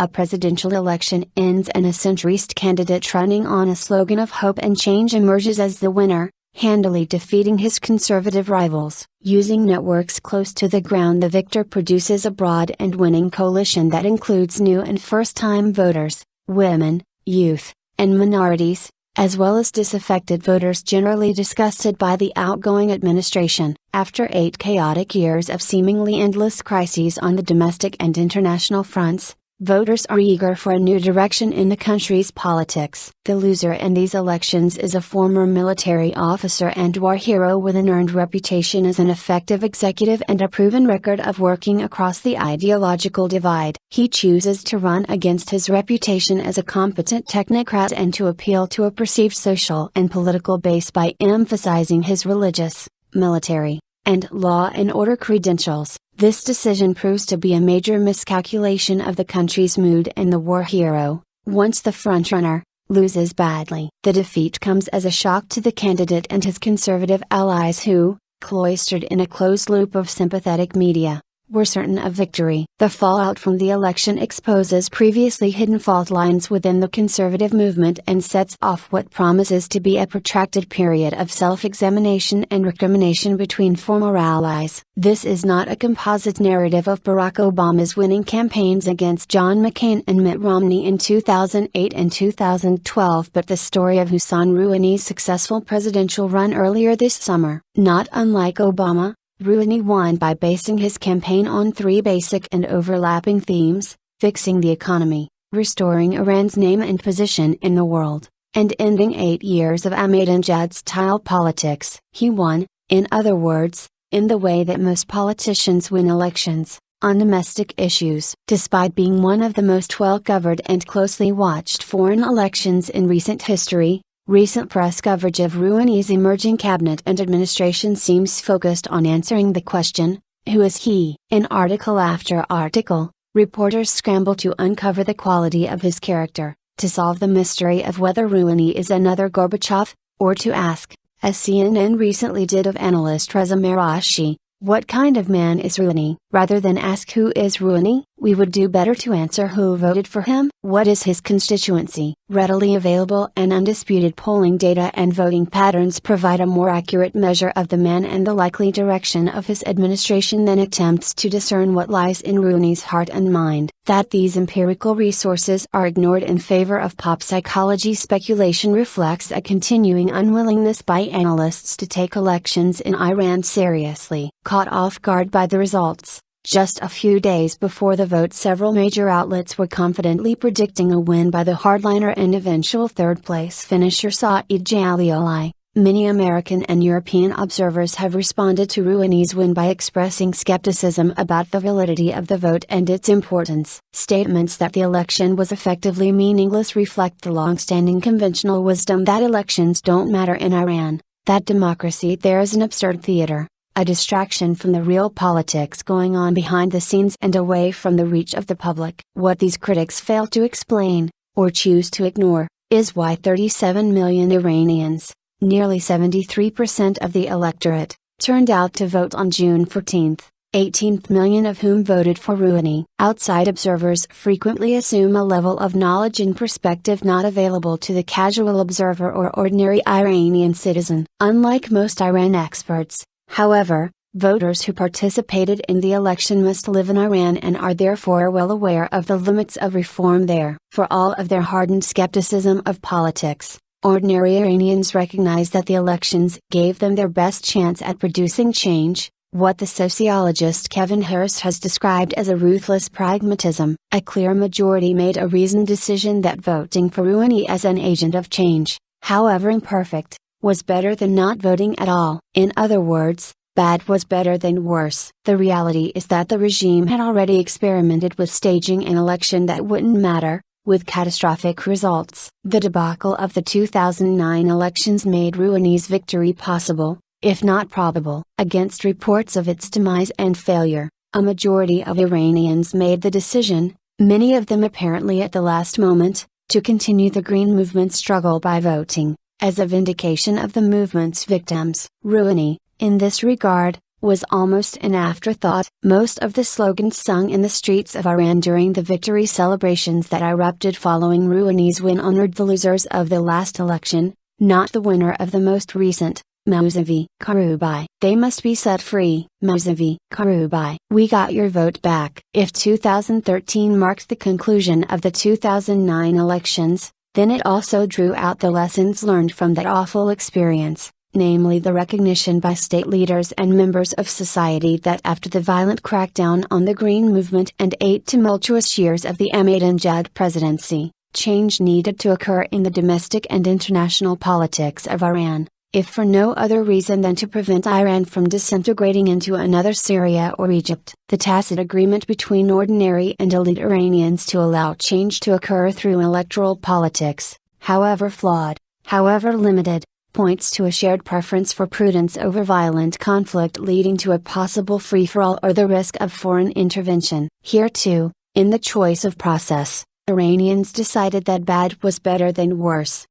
A presidential election ends and a centrist candidate running on a slogan of hope and change emerges as the winner, handily defeating his conservative rivals. Using networks close to the ground, the victor produces a broad and winning coalition that includes new and first-time voters, women, youth, and minorities, as well as disaffected voters generally disgusted by the outgoing administration. After 8 chaotic years of seemingly endless crises on the domestic and international fronts, voters are eager for a new direction in the country's politics. The loser in these elections is a former military officer and war hero with an earned reputation as an effective executive and a proven record of working across the ideological divide. He chooses to run against his reputation as a competent technocrat and to appeal to a perceived social and political base by emphasizing his religious, military, and law and order credentials. This decision proves to be a major miscalculation of the country's mood, and the war hero, once the frontrunner, loses badly. The defeat comes as a shock to the candidate and his conservative allies who, cloistered in a closed loop of sympathetic media, were certain of victory. The fallout from the election exposes previously hidden fault lines within the conservative movement and sets off what promises to be a protracted period of self-examination and recrimination between former allies. This is not a composite narrative of Barack Obama's winning campaigns against John McCain and Mitt Romney in 2008 and 2012, but the story of Hassan Rouhani's successful presidential run earlier this summer. Not unlike Obama, Rouhani won by basing his campaign on 3 basic and overlapping themes: fixing the economy, restoring Iran's name and position in the world, and ending 8 years of Ahmadinejad-style politics. He won, in other words, in the way that most politicians win elections, on domestic issues. Despite being one of the most well-covered and closely watched foreign elections in recent history, recent press coverage of Rouhani's emerging cabinet and administration seems focused on answering the question, who is he? In article after article, reporters scramble to uncover the quality of his character, to solve the mystery of whether Rouhani is another Gorbachev, or to ask, as CNN recently did of analyst Reza Marashi, what kind of man is Rouhani? Rather than ask who is Rouhani, we would do better to answer who voted for him. What is his constituency? Readily available and undisputed polling data and voting patterns provide a more accurate measure of the man and the likely direction of his administration than attempts to discern what lies in Rouhani's heart and mind. That these empirical resources are ignored in favor of pop psychology speculation reflects a continuing unwillingness by analysts to take elections in Iran seriously. Caught off guard by the results, just a few days before the vote, several major outlets were confidently predicting a win by the hardliner and eventual third-place finisher Saeed Jalili. Many American and European observers have responded to Rouhani's win by expressing skepticism about the validity of the vote and its importance. Statements that the election was effectively meaningless reflect the long-standing conventional wisdom that elections don't matter in Iran, that democracy there is an absurd theater, a distraction from the real politics going on behind the scenes and away from the reach of the public. What these critics fail to explain, or choose to ignore, is why 37 million Iranians, nearly 73% of the electorate, turned out to vote on June 14, 18 million of whom voted for Rouhani. Outside observers frequently assume a level of knowledge and perspective not available to the casual observer or ordinary Iranian citizen. Unlike most Iran experts, however, voters who participated in the election must live in Iran and are therefore well aware of the limits of reform there. For all of their hardened skepticism of politics, ordinary Iranians recognize that the elections gave them their best chance at producing change, what the sociologist Kevin Harris has described as a ruthless pragmatism. A clear majority made a reasoned decision that voting for Rouhani as an agent of change, however imperfect, was better than not voting at all. In other words, bad was better than worse. The reality is that the regime had already experimented with staging an election that wouldn't matter, with catastrophic results. The debacle of the 2009 elections made Rouhani's victory possible, if not probable. Against reports of its demise and failure, a majority of Iranians made the decision, many of them apparently at the last moment, to continue the Green Movement's struggle by voting, as a vindication of the movement's victims. Rouhani, in this regard, was almost an afterthought. Most of the slogans sung in the streets of Iran during the victory celebrations that erupted following Rouhani's win honored the losers of the last election, not the winner of the most recent, Mousavi Karoubi. They must be set free. Mousavi Karoubi. We got your vote back. If 2013 marked the conclusion of the 2009 elections, then it also drew out the lessons learned from that awful experience, namely the recognition by state leaders and members of society that after the violent crackdown on the Green Movement and 8 tumultuous years of the Ahmadinejad presidency, change needed to occur in the domestic and international politics of Iran, if for no other reason than to prevent Iran from disintegrating into another Syria or Egypt. The tacit agreement between ordinary and elite Iranians to allow change to occur through electoral politics, however flawed, however limited, points to a shared preference for prudence over violent conflict leading to a possible free-for-all or the risk of foreign intervention. Here too, in the choice of process, Iranians decided that bad was better than worse.